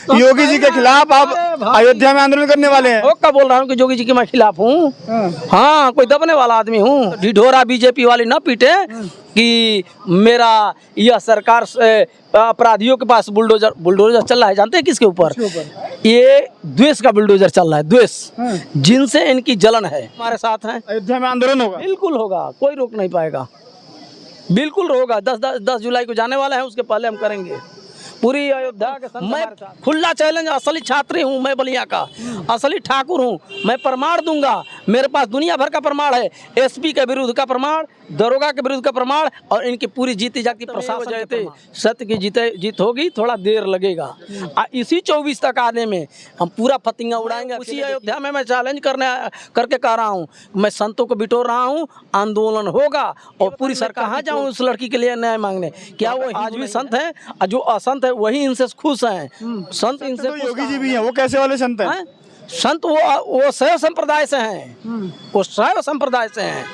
योगी जी के खिलाफ आप अयोध्या में आंदोलन करने वाले हैं। वो क्या बोल रहा हूँ कि योगी जी के मैं खिलाफ हूँ? हाँ, कोई दबने वाला आदमी हूँ? ढिढोरा बीजेपी वाले ना पीटे कि मेरा यह सरकार से अपराधियों के पास बुलडोजर चल रहा है। जानते हैं किसके ऊपर? ये द्वेष का बुलडोजर चल रहा है, द्वेष जिनसे इनकी जलन है। हमारे साथ हैं। अयोध्या में आंदोलन होगा? बिल्कुल होगा, कोई रोक नहीं पाएगा। बिल्कुल होगा। 10 जुलाई को जाने वाला है, उसके पहले हम करेंगे पूरी अयोध्या के। मैं खुला चैलेंज, असली छात्री हूँ मैं, बलिया का असली ठाकुर हूँ मैं। प्रमाण दूंगा, मेरे पास दुनिया भर का प्रमाण है। एसपी के विरुद्ध का प्रमाण, दरोगा के विरुद्ध का प्रमाण, और इनकी पूरी जीती जागती प्रशासन के सत्य की जीत होगी। थोड़ा देर लगेगा। इसी 24 तक आने में हम पूरा फतिंगा उड़ाएंगे। उसी अयोध्या में मैं चैलेंज करके कह रहा हूँ, मैं संतों को बिटोर रहा हूँ। आंदोलन होगा और पूरी सरकार। कहाँ जाऊँ उस लड़की के लिए न्याय मांगने? क्या वो आज भी संत है? जो असंत है वही इनसे खुश हैं। संत इनसे तो योगी जी भी हैं, वो कैसे वाले संत हैं? संत वो शैव संप्रदाय से हैं। वो शैव संप्रदाय से हैं।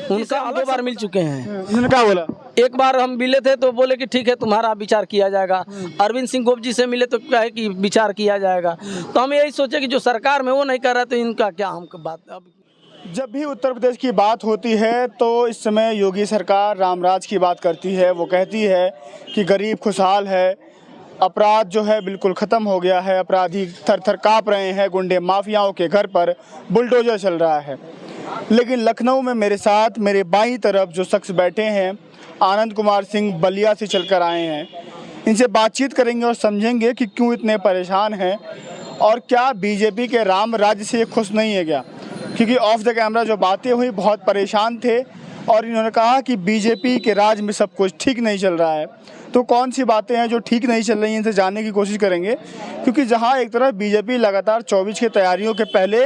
उनका 2 बार मिल चुके हैं। उन्होंने क्या बोला? एक बार हम मिले थे तो बोले कि ठीक है, तुम्हारा विचार किया जाएगा। अरविंद सिंह गोप जी से मिले तो क्या है कि विचार किया जाएगा। तो हम यही सोचे कि जो सरकार में वो नहीं कर रहा तो इनका क्या हमको बात। अब जब भी उत्तर प्रदेश की बात होती है तो इस समय योगी सरकार रामराज की बात करती है। वो कहती है कि गरीब खुशहाल है, अपराध जो है बिल्कुल ख़त्म हो गया है, अपराधी थर थर काँप रहे हैं, गुंडे माफियाओं के घर पर बुलडोजर चल रहा है। लेकिन लखनऊ में मेरे साथ मेरे बाईं तरफ जो शख्स बैठे हैं, आनंद कुमार सिंह बलिया से चलकर आए हैं। इनसे बातचीत करेंगे और समझेंगे कि क्यों इतने परेशान हैं और क्या बीजेपी के राम राज्य से ये खुश नहीं है क्या। क्योंकि ऑफ द कैमरा जो बातें हुई, बहुत परेशान थे और इन्होंने कहा कि बीजेपी के राज में सब कुछ ठीक नहीं चल रहा है। तो कौन सी बातें हैं जो ठीक नहीं चल रही हैं, इनसे जानने की कोशिश करेंगे। क्योंकि जहां एक तरफ बीजेपी लगातार 24 की तैयारियों के पहले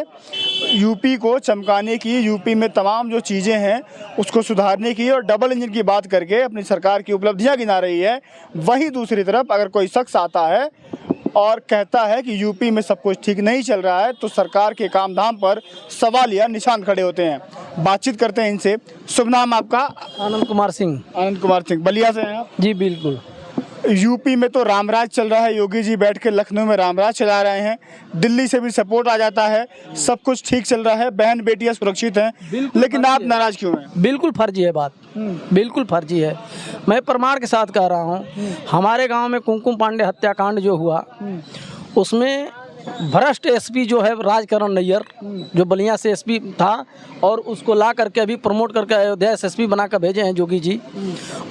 यूपी को चमकाने की, यूपी में तमाम जो चीज़ें हैं उसको सुधारने की और डबल इंजन की बात करके अपनी सरकार की उपलब्धियां गिना रही है, वहीं दूसरी तरफ अगर कोई शख्स आता है और कहता है कि यूपी में सब कुछ ठीक नहीं चल रहा है तो सरकार के काम धाम पर सवाल या निशान खड़े होते हैं। बातचीत करते हैं इनसे। शुभ नाम आपका? आनंद कुमार सिंह। आनंद कुमार सिंह, बलिया से हैं आप? जी बिल्कुल। यूपी में तो रामराज चल रहा है, योगी जी बैठ के लखनऊ में रामराज चला रहे हैं, दिल्ली से भी सपोर्ट आ जाता है, सब कुछ ठीक चल रहा है, बहन बेटियां सुरक्षित हैं, लेकिन आप नाराज क्यों हैं? बिल्कुल फर्जी है बात, बिल्कुल फर्जी है। मैं प्रमाण के साथ कह रहा हूँ, हमारे गांव में कुमकुम पांडे हत्याकांड जो हुआ उसमें भ्रष्ट एसपी जो है राजकरण नैयर, जो बलिया से एसपी था, और उसको ला करके अभी प्रमोट करके अयोध्या एसएसपी बना कर भेजे हैं योगी जी।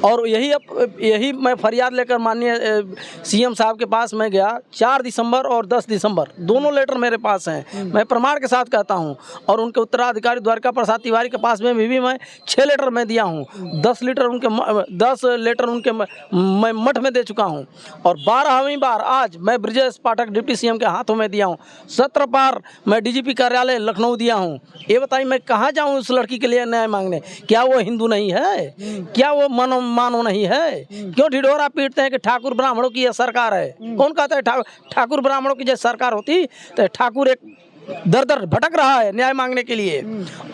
और यही मैं फरियाद लेकर माननीय सीएम साहब के पास मैं गया। 4 दिसंबर और 10 दिसंबर दोनों लेटर मेरे पास हैं, मैं प्रमाण के साथ कहता हूं। और उनके उत्तराधिकारी द्वारका प्रसाद तिवारी के पास में भी मैं 6 लेटर मैं दिया हूं। 10 लेटर उनके मैं मठ में दे चुका हूं। और 12वीं बार आज मैं ब्रजेश पाठक डिप्टी सीएम के हाथों में दिया हूं। 17 बार मैं डीजीपी कार्यालय लखनऊ दिया हूं। ये बताइए मैं कहाँ जाऊं उस लड़की के लिए न्याय मांगने? क्या वो हिंदू नहीं है? क्या वो मानो नहीं है? क्यों ढिढोरा पीटते हैं कि ठाकुर ब्राह्मणों की यह सरकार है? कौन कहता है ठाकुर ब्राह्मणों की जैसे सरकार होती तो ठाकुर एक दर भटक रहा है न्याय मांगने के लिए,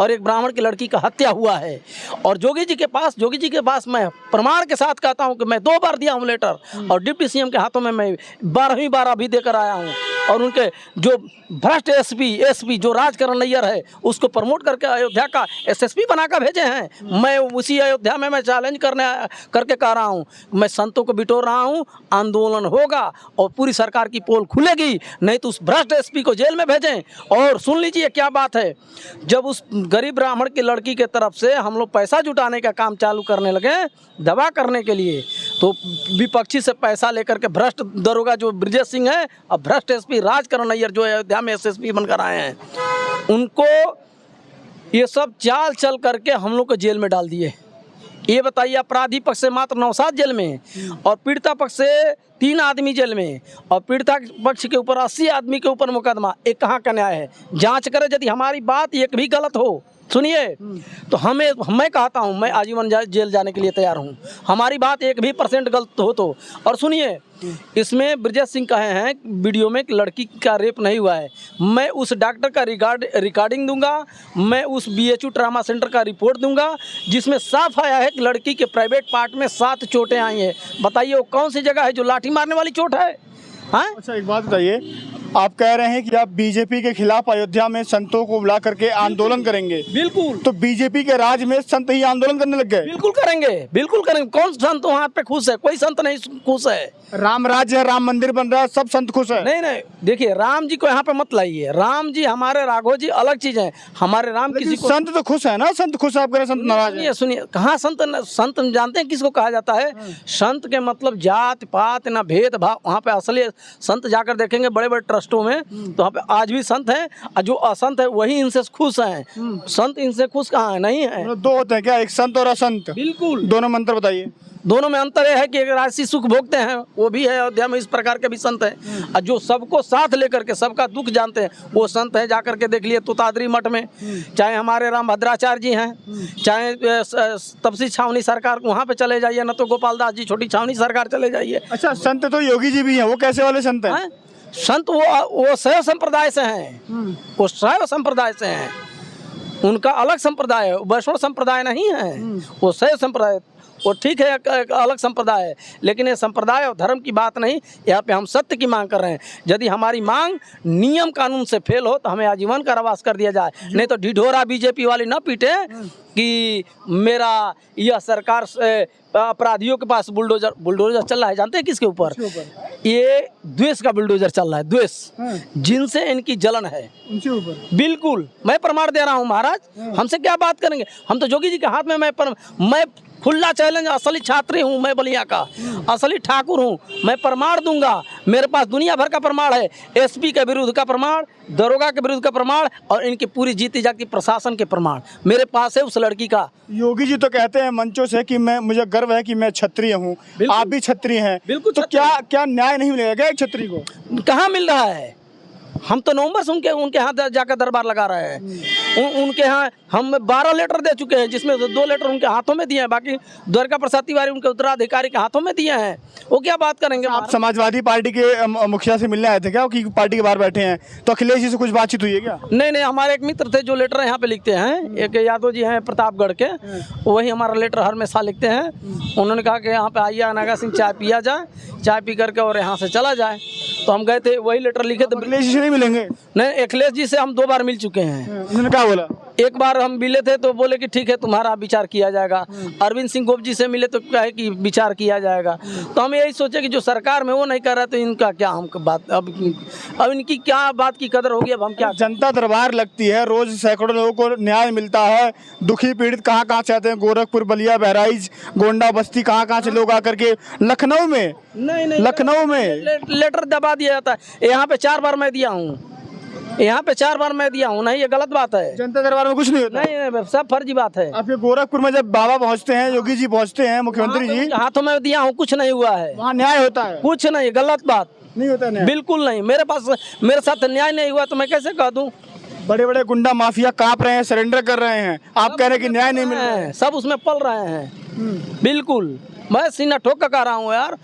और एक ब्राह्मण की लड़की का हत्या हुआ है। और जोगी जी के पास मैं प्रमाण के साथ कहता हूं कि मैं 2 बार दिया हूं लेटर, और डिप्टी सीएम के हाथों में मैं 12वीं बार अभी देकर आया हूं। और उनके जो भ्रष्ट एसपी जो राजकरण नैयर है उसको प्रमोट करके अयोध्या का एसएसपी बनाकर भेजे हैं। मैं उसी अयोध्या में मैं चैलेंज करके कह रहा हूँ, मैं संतों को बिटोर रहा हूँ। आंदोलन होगा और पूरी सरकार की पोल खुलेगी, नहीं तो उस भ्रष्ट एसपी को जेल में भेजें। और सुन लीजिए क्या बात है, जब उस गरीब ब्राह्मण की लड़की के तरफ से हम लोग पैसा जुटाने का काम चालू करने लगे दवा करने के लिए, तो विपक्षी से पैसा लेकर के भ्रष्ट दरोगा जो ब्रजेश सिंह है और भ्रष्ट एसपी राजकरण नैयर जो अयोध्या में एसएसपी बनकर आए हैं, उनको ये सब चाल चल करके हम लोग को जेल में डाल दिए। ये बताइए, अपराधी पक्ष से मात्र 9-7 जेल में और पीड़िता पक्ष से 3 आदमी जेल में, और पीड़िता पक्ष के ऊपर 80 आदमी के ऊपर मुकदमा। एक कहाँ का न्याय है? जांच करें, यदि हमारी बात एक भी गलत हो, सुनिए, तो मैं कहता हूँ मैं आजीवन जेल जाने के लिए तैयार हूँ, हमारी बात 1% गलत हो तो। और सुनिए, इसमें ब्रजेश सिंह कहे हैं वीडियो में कि लड़की का रेप नहीं हुआ है। मैं उस डॉक्टर का रिकॉर्डिंग दूंगा, मैं उस बीएचयू ट्रामा सेंटर का रिपोर्ट दूंगा जिसमें साफ आया है कि लड़की के प्राइवेट पार्ट में 7 चोटें आई हैं। बताइए वो कौन सी जगह है जो लाठी मारने वाली चोट है? हाँ अच्छा एक बात बताइए, आप कह रहे हैं कि आप बीजेपी के खिलाफ अयोध्या में संतों को बुला करके आंदोलन करेंगे। बिल्कुल, तो बीजेपी के राज में संत ही आंदोलन करने लग गए। बिल्कुल करेंगे, बिल्कुल करेंगे। कौन संत वहाँ पे खुश है? कोई संत नहीं खुश है। राम राज्य है, राम मंदिर बन रहा है, सब संत खुश है। नहीं नहीं, देखिए राम जी को यहाँ पे मत लाइए। राम जी हमारे, राघव जी अलग चीज है। हमारे राम किसी को संत तो खुश है ना, संत खुश है, आप कह रहे हैं संत नाराज है। सुनिए सुनिए, कहाँ संत संत जानते हैं किसको कहा जाता है? संत के मतलब जात पात ना भेदभाव। वहाँ पे असली संत जाकर देखेंगे बड़े बड़े ट्रस्टों में, तो वहाँ पे आज भी संत हैं, और जो असंत है वही इनसे खुश हैं। संत इनसे खुश कहाँ है? नहीं है। मतलब दो होते हैं क्या, एक संत और असंत? बिल्कुल, दोनों में अंतर बताइए। दोनों में अंतर यह है कि एक राजसी सुख भोगते हैं, वो भी है अयोध्या में, इस प्रकार के भी संत हैं। और जो सबको साथ लेकर के सबका दुख जानते हैं, वो संत हैं। जाकर के देख लिए तोताद्री मठ में, चाहे हमारे राम भद्राचार्य जी हैं, चाहे तपसी छावनी सरकार, वहाँ पे चले जाइए, न तो गोपाल दास जी छोटी छावनी सरकार चले जाइए। अच्छा, संत तो योगी जी भी हैं, वो कैसे वाले संत हैं? हैं? संत वो शैव संप्रदाय से हैं, वो शैव संप्रदाय से हैं। उनका अलग संप्रदाय है, वैष्णव संप्रदाय नहीं है, वो शैव संप्रदाय। वो ठीक है, एक अलग संप्रदाय है, लेकिन ये संप्रदाय और धर्म की बात नहीं। यहाँ पे हम सत्य की मांग कर रहे हैं। यदि हमारी मांग नियम कानून से फेल हो तो हमें आजीवन कारावास कर दिया जाए, नहीं तो ढिढोरा बीजेपी वाले न पीटे कि मेरा यह सरकार से अपराधियों के पास बुलडोजर चल रहा है। जानते हैं किसके ऊपर? ये द्वेष का बुलडोजर चल रहा है, द्वेष, जिनसे इनकी जलन है, उनके ऊपर। बिल्कुल, मैं प्रमाण दे रहा हूँ महाराज। हमसे क्या बात करेंगे? हम तो जोगी जी के हाथ में, मैं खुला चैलेंज, असली छात्री हूँ मैं, बलिया का असली ठाकुर हूँ। मैं प्रमाण दूंगा, मेरे पास दुनिया भर का प्रमाण है। एसपी के विरुद्ध का प्रमाण, दरोगा के विरुद्ध का प्रमाण, और इनकी पूरी जीती जागती प्रशासन के प्रमाण मेरे पास है उस लड़की का। योगी जी तो कहते हैं मंचों से कि मुझे गर्व है कि मैं क्षत्रिय हूँ, आप भी क्षत्रिय हैं। बिल्कुल, तो क्या न्याय नहीं मिलेगा क्या एक क्षत्रिय को? कहाँ मिल रहा है? हम तो नवंबर से उनके यहाँ जाकर दरबार लगा रहे हैं। उनके यहाँ हम 12 लेटर दे चुके हैं, जिसमें 2 लेटर उनके हाथों में दिए हैं, बाकी द्वारका प्रसाद तिवारी उनके उत्तराधिकारी के हाथों में दिए हैं। वो क्या बात करेंगे? आप समाजवादी पार्टी के मुखिया से मिलने आए थे क्या, कि पार्टी के बाहर बैठे हैं? तो अखिलेश जी से कुछ बातचीत हुई है क्या? नहीं नहीं, हमारे एक मित्र थे जो लेटर यहाँ पे लिखते हैं, एक यादव जी हैं प्रतापगढ़ के, वही हमारा लेटर हर हमेशा लिखते हैं। उन्होंने कहा कि यहाँ पे आइए नागा सिंह, चाय पिया जाए, चाय पी करके और यहाँ से चला जाए। तो हम गए थे, वही लेटर लिखे। तो अखिलेश जी से नहीं मिलेंगे? नहीं, अखिलेश जी से हम 2 बार मिल चुके हैं। उन्होंने क्या बोला? एक बार हम मिले थे तो बोले कि ठीक है, तुम्हारा विचार किया जाएगा। अरविंद सिंह गोप जी से मिले तो क्या है कि विचार किया जाएगा। तो हम यही सोचे कि जो सरकार में वो नहीं कर रहा, तो इनका क्या हम बात, अब इनकी क्या बात की कदर होगी? अब हम क्या? जनता दरबार लगती है, रोज सैकड़ों लोगों को न्याय मिलता है। दुखी पीड़ित कहाँ कहाँ से आते हैं, गोरखपुर, बलिया, बहराइच, गोंडा, बस्ती, कहाँ से लोग आकर के, लखनऊ में, नहीं, लखनऊ में लेटर दबा दिया जाता है। यहाँ पे 4 बार मैं दिया हूँ, यहाँ पे 4 बार मैं दिया हूँ। नहीं, ये गलत बात है। जनता दरबार में कुछ नहीं होता? नहीं, सब फर्जी बात है। आपके गोरखपुर में जब बाबा पहुँचते हैं, योगी जी पहुँचते हैं, मुख्यमंत्री जी, हाथों में दिया हूँ, कुछ नहीं हुआ है। वहाँ न्याय होता है? कुछ नहीं, गलत बात नहीं होता न्याय? बिल्कुल नहीं। मेरे साथ न्याय नहीं हुआ तो मैं कैसे कह दूं? बड़े बड़े गुंडा माफिया कांप रहे हैं, सरेंडर कर रहे हैं, आप कह रहे हैं कि न्याय नहीं मिल रहा है? सब उसमें पल रहे हैं। बिल्कुल, मैं सीना ठोक कर कह रहा हूँ यार।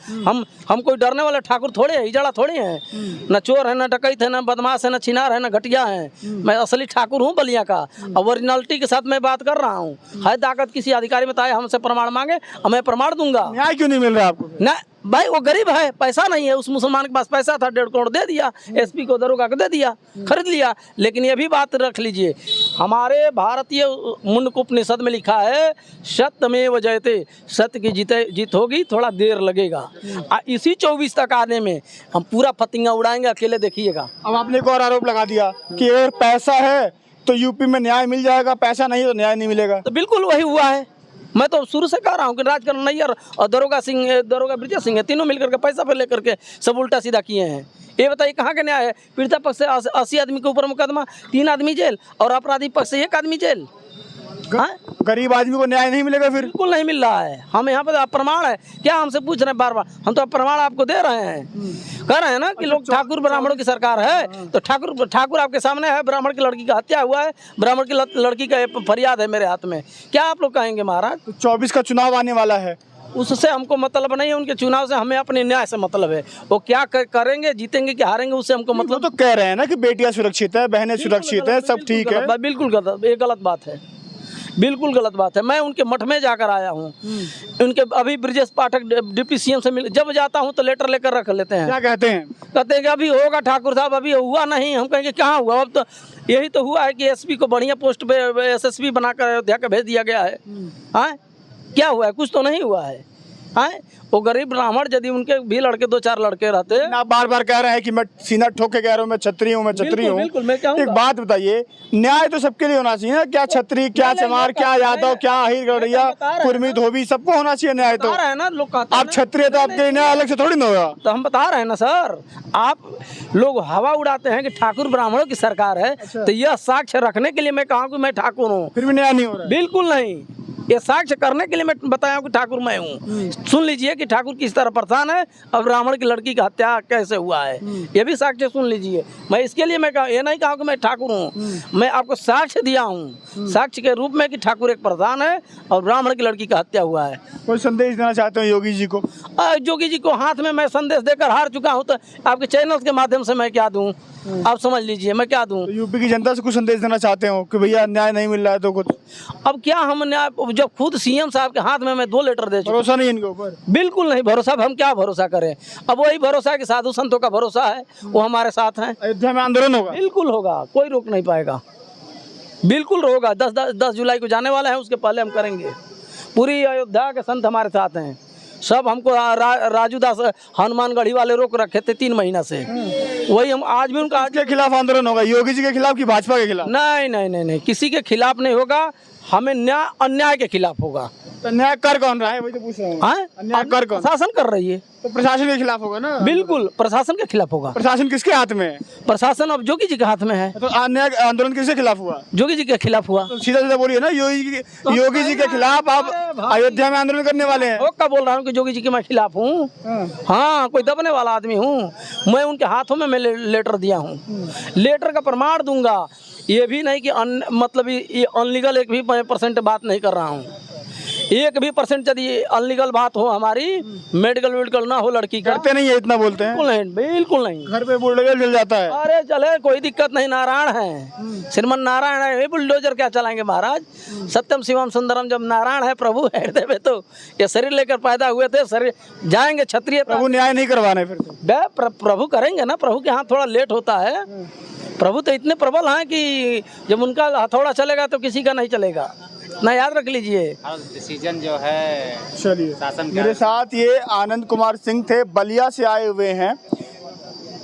हम कोई डरने वाले ठाकुर थोड़े हैं, हिजड़ा थोड़े हैं। न चोर है, न डकैत है, न बदमाश है, न छिनार है, न घटिया है। मैं असली ठाकुर हूँ बलिया का, और ओरिजिनलिटी के साथ मैं बात कर रहा हूँ। है ताकत किसी अधिकारी में, ताए हमसे प्रमाण मांगे और मैं प्रमाण दूंगा। न्याय क्यों नहीं मिल रहा आपको? न भाई, वो गरीब है, पैसा नहीं है। उस मुसलमान के पास पैसा था, 1.5 करोड़ दे दिया, एसपी को, दरोगा को दे दिया, खरीद लिया। लेकिन ये भी बात रख लीजिए, हमारे भारतीय मुंडकोपनिषद में लिखा है, सत्यमेव जयते, सत्य की जीत होगी, थोड़ा देर लगेगा। इसी 24 तक आने में हम पूरा फतिंगा उड़ाएंगे, अकेले देखिएगा। अब आपने एक और आरोप लगा दिया कि अगर पैसा है तो यूपी में न्याय मिल जाएगा, पैसा नहीं तो न्याय नहीं मिलेगा। तो बिल्कुल वही हुआ है। मैं तो शुरू से कह रहा हूँ कि राजकरण नैयर और दरोगा ब्रिजेश सिंह है, तीनों मिलकर के पैसा पे लेकर के सब उल्टा सीधा किए हैं। ये बताइए कहाँ का न्याय है? पीड़िता पक्ष से 80 आदमी के ऊपर मुकदमा, 3 आदमी जेल, और अपराधी पक्ष से 1 आदमी जेल। गरीब आदमी को न्याय नहीं मिलेगा फिर? बिल्कुल नहीं मिल रहा है। हम यहाँ पे प्रमाण है, क्या हमसे पूछ रहे हैं बार बार? हम तो प्रमाण आपको दे रहे हैं, कह रहे हैं ना कि लोग ठाकुर ब्राह्मणों की सरकार है। तो ठाकुर आपके सामने है, ब्राह्मण की लड़की का हत्या हुआ है, ब्राह्मण की लड़की का फरियाद है मेरे हाथ में। क्या आप लोग कहेंगे महाराज? 24 का चुनाव आने वाला है, उससे हमको मतलब नहीं है, उनके चुनाव से हमें अपने न्याय से मतलब है। वो क्या करेंगे, जीतेंगे कि हारेंगे, उससे हमको मतलब। तो कह रहे हैं ना कि बेटियां सुरक्षित है, बहनें सुरक्षित है, सब ठीक है। बिल्कुल गलत, ये गलत बात है। बिल्कुल गलत बात है। मैं उनके मठ में जाकर आया हूँ। उनके अभी ब्रजेश पाठक डिप्टी सीएम से मिल, जब जाता हूँ तो लेटर लेकर रख लेते हैं। क्या कहते हैं? कहते हैं कि अभी होगा ठाकुर साहब, अभी हुआ नहीं। हम कहेंगे कहाँ हुआ? अब तो यही तो हुआ है कि एसपी को बढ़िया पोस्ट पे एसएसपी बनाकर अयोध्या का भेज दिया गया है। हाँ, क्या हुआ है? कुछ तो नहीं हुआ है। हाँ, वो गरीब ब्राह्मण यदि उनके भी लड़के 2-4 लड़के रहते। आप बार बार कह रहे हैं कि मैं सीना ठोक के कह रहा हूँ मैं छत्री हूँ, मैं छत्री हूँ। बिल्कुल, मैं कहूँगा। एक बात बताइए, न्याय तो सबके लिए होना चाहिए ना? क्या छत्री, क्या चमार, क्या यादव, क्या आहिर गौड़िया, कुर्मी, धोबी, सबको होना चाहिए न्याय। तो है ना, लोग कहते हैं आप छत्री है तो आपके लिए न्याय अलग से थोड़ी ना होगा। तो हम बता रहे हैं ना सर, आप लोग हवा उड़ाते हैं कि ठाकुर ब्राह्मणों की सरकार है। तो यह साक्ष्य रखने के लिए मैं कहूँ कि मैं ठाकुर हूँ, फिर भी न्याय नहीं हो रहा है। बिल्कुल नहीं। ये साक्ष्य करने के लिए मैं बताया हूँ कि ठाकुर मैं हूँ। सुन लीजिए कि ठाकुर किस तरह परेशान है और ब्राह्मण की लड़की की हत्या कैसे हुआ है, ये भी साक्ष्य सुन लीजिए। मैं इसके लिए मैं ये नहीं कहा कि मैं ठाकुर हूँ, मैं आपको साक्ष्य दिया हूँ, साक्ष्य के रूप में कि ठाकुर एक प्रधान है और ब्राह्मण की लड़की का हत्या हुआ है। कोई संदेश देना चाहते हो योगी जी को? योगी जी को हाथ में मैं संदेश देकर हार चुका हूँ, तो आपके चैनल के माध्यम से मैं क्या दूँ? आप समझ लीजिए मैं क्या दूँ। तो यूपी की जनता से कुछ संदेश देना चाहते हो कि भैया न्याय नहीं मिल रहा है तो कुछ? अब क्या हम न्याय, जब खुद सीएम साहब के हाथ में मैं 2 लेटर दे चुका। भरोसा नहीं इनके ऊपर? बिल्कुल नहीं भरोसा। अब हम क्या भरोसा करें? अब वही भरोसा है कि साधु संतों का भरोसा है, वो हमारे साथ हैं। अयोध्या में आंदोलन होगा? बिल्कुल होगा, कोई रोक नहीं पाएगा, बिल्कुल होगा। 10 जुलाई को जाने वाला है, उसके पहले हम करेंगे। पूरी अयोध्या के संत हमारे साथ हैं सब। हमको राजू दास हनुमानगढ़ी वाले रोक रखे थे 3 महीना से, वही हम आज भी उनका। के खिलाफ आंदोलन होगा? योगी जी के खिलाफ कि भाजपा के खिलाफ? नहीं नहीं नहीं नहीं, किसी के खिलाफ नहीं होगा, हमें न्याय अन्याय के खिलाफ होगा। तो न्याय कर कौन रहा है, वही तो पूछ रहा हूँ। हाँ, अन्याय कर कौन? प्रशासन कर रही है। तो प्रशासन के खिलाफ होगा ना? बिल्कुल प्रशासन के खिलाफ होगा। प्रशासन किसके हाथ में है? प्रशासन अब योगी जी के हाथ में है। तो अन्याय आंदोलन किसके खिलाफ हुआ? योगी जी के खिलाफ हुआ। तो सीधा सीधा बोलिए ना, योगी जी के खिलाफ आप अयोध्या में आंदोलन करने वाले हैं? वो क्या बोल रहा हूँ कि योगी जी के मैं खिलाफ हूँ? हाँ, कोई दबने वाला आदमी हूँ मैं? उनके हाथों में मैं लेटर दिया हूँ, लेटर का प्रमाण दूंगा। ये भी नहीं कि मतलब ये अनलीगल एक भी % बात नहीं कर रहा हूँ। 1 भी % यदि अनलीगल बात हो हमारी, मेडिकल ना हो लड़की का, करते नहीं है, इतना बोलते हैं। बिल्कुल नहीं, बिल्कुल नहीं। घर पे बुलडोजर चल जाता है। अरे चले, कोई दिक्कत नहीं, नारायण है, श्रीमन नारायण है, बुलडोजर क्या चलाएंगे महाराज? सत्यम शिवम सुंदरम, जब नारायण है प्रभु हृदय में, तो ये शरीर लेकर पैदा हुए थे, शरीर जाएंगे क्षत्रिय। प्रभु न्याय नहीं करवाने फिर तो? प्रभु करेंगे ना, प्रभु के हाथ थोड़ा लेट होता है। प्रभु तो इतने प्रबल हैं कि जब उनका हथौड़ा चलेगा तो किसी का नहीं चलेगा, ना याद रख लीजिए। डिसीजन जो है चलिए, शासन का। मेरे साथ ये आनंद कुमार सिंह थे, बलिया से आए हुए हैं।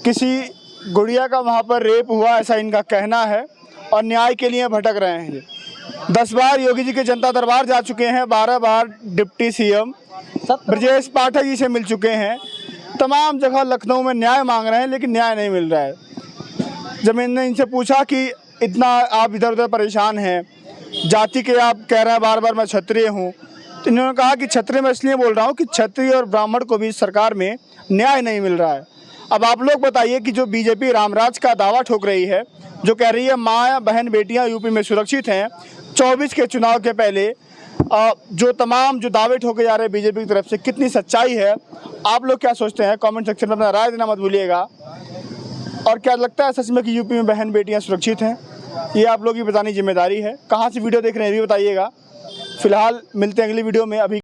किसी गुड़िया का वहाँ पर रेप हुआ ऐसा इनका कहना है और न्याय के लिए भटक रहे हैं। ये 10 बार योगी जी के जनता दरबार जा चुके हैं, 12 बार डिप्टी सीएम ब्रजेश पाठक जी से मिल चुके हैं। तमाम जगह लखनऊ में न्याय मांग रहे हैं लेकिन न्याय नहीं मिल रहा है। जब मैंने इनसे पूछा कि इतना आप इधर उधर परेशान हैं, जाति के आप कह रहे हैं बार बार मैं क्षत्रिय हूँ, तो इन्होंने कहा कि क्षत्रिय मैं इसलिए बोल रहा हूँ कि क्षत्रिय और ब्राह्मण को भी सरकार में न्याय नहीं मिल रहा है। अब आप लोग बताइए कि जो बीजेपी रामराज का दावा ठोक रही है, जो कह रही है माँ बहन बेटियाँ यूपी में सुरक्षित हैं, 24 के चुनाव के पहले जो तमाम जो दावे ठोके जा रहे हैं बीजेपी की तरफ से, कितनी सच्चाई है? आप लोग क्या सोचते हैं? कमेंट सेक्शन में अपना राय देना मत भूलिएगा। और क्या लगता है सच में कि यूपी में बहन बेटियां सुरक्षित हैं? ये आप लोग की बतानी जिम्मेदारी है। कहाँ से वीडियो देख रहे हैं ये भी बताइएगा। फिलहाल मिलते हैं अगली वीडियो में। अभी